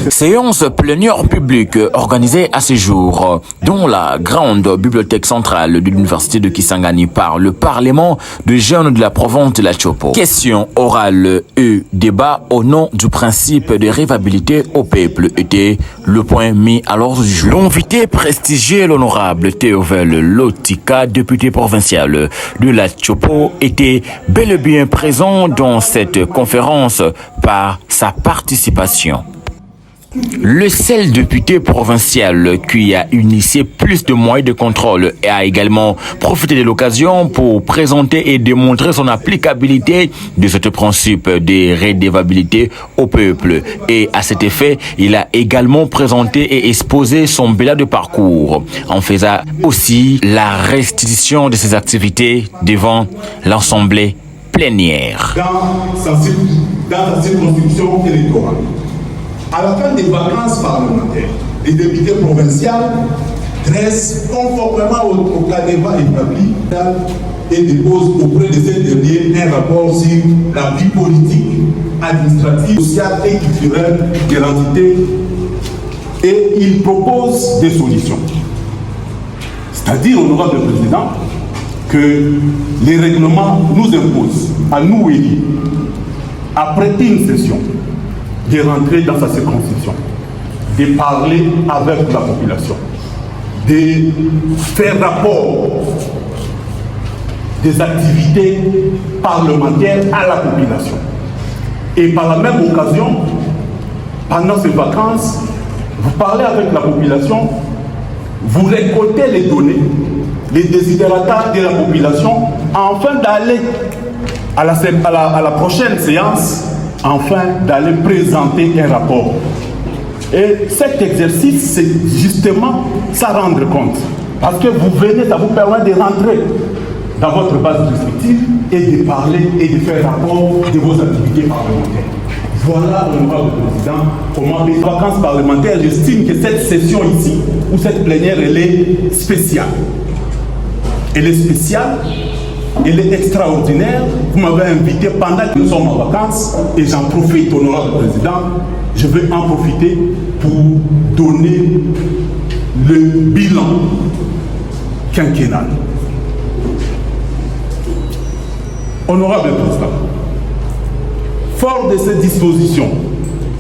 Séance plénière publique organisée à ce jour dans la grande bibliothèque centrale de l'université de Kisangani par le Parlement de jeunes de la province de la Chopo. Question orale et débat au nom du principe de révabilité au peuple était le point mis à l'ordre du jour. L'invité prestigieux, l'honorable Théophile Lotika, député provincial de la Chopo, était bel et bien présent dans cette conférence par sa participation. Le seul député provincial qui a initié plus de moyens de contrôle et a également profité de l'occasion pour présenter et démontrer son applicabilité de ce principe de redevabilité au peuple. Et à cet effet, il a également présenté et exposé son bilan de parcours en faisant aussi la restitution de ses activités devant l'Assemblée plénière. Dans sa circonscription électorale. À la fin des vacances parlementaires, les députés provinciaux dressent conformément au cadre établi et déposent auprès de ces derniers un rapport sur la vie politique, administrative, sociale et culturelle de l'entité et ils proposent des solutions. C'est-à-dire, honorable président, que les règlements nous imposent, à nous élus, après une session, de rentrer dans sa circonscription, de parler avec la population, de faire rapport des activités parlementaires à la population. Et par la même occasion, pendant ces vacances, vous parlez avec la population, vous récoltez les données, les desiderata de la population, afin d'aller à la prochaine séance, enfin d'aller présenter un rapport. Et cet exercice, c'est justement ça rendre compte. Parce que vous venez, ça vous permet de rentrer dans votre base districtive et de parler et de faire rapport de vos activités parlementaires. Voilà, honorable président, comment les vacances parlementaires, j'estime que cette session ici, ou cette plénière, elle est spéciale. Elle est spéciale. Elle est extraordinaire. Vous m'avez invité pendant que nous sommes en vacances et j'en profite, honorable président. Je vais en profiter pour donner le bilan quinquennal. Honorable président, fort de ces dispositions,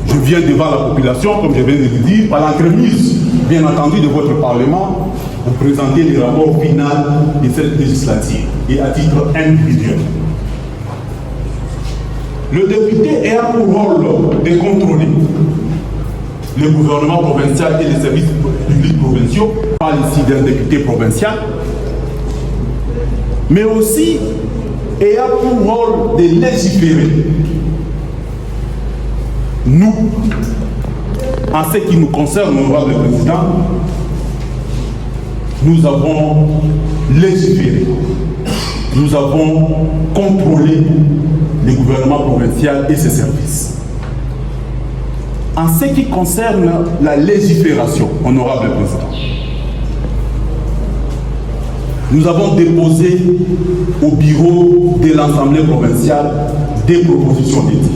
je viens devant la population, comme je viens de le dire, par l'entremise, bien entendu, de votre Parlement, pour présenter le rapport final de cette législature et à titre individuel. Le député a pour rôle de contrôler le gouvernement provincial et les services publics provinciaux, par ici d'un député provincial, mais aussi a pour rôle de légiférer. Nous, en ce qui nous concerne, honorable président, nous avons légiféré, nous avons contrôlé le gouvernement provincial et ses services. En ce qui concerne la légifération, honorable président, nous avons déposé au bureau de l'Assemblée provinciale des propositions d'éthique.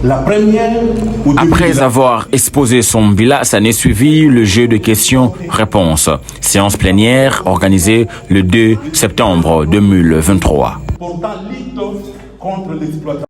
La première, après avoir exposé son bilan, ça n'est suivi le jeu de questions-réponses. Séance plénière organisée le 2 septembre 2023. Portant lutte contre l'exploitation.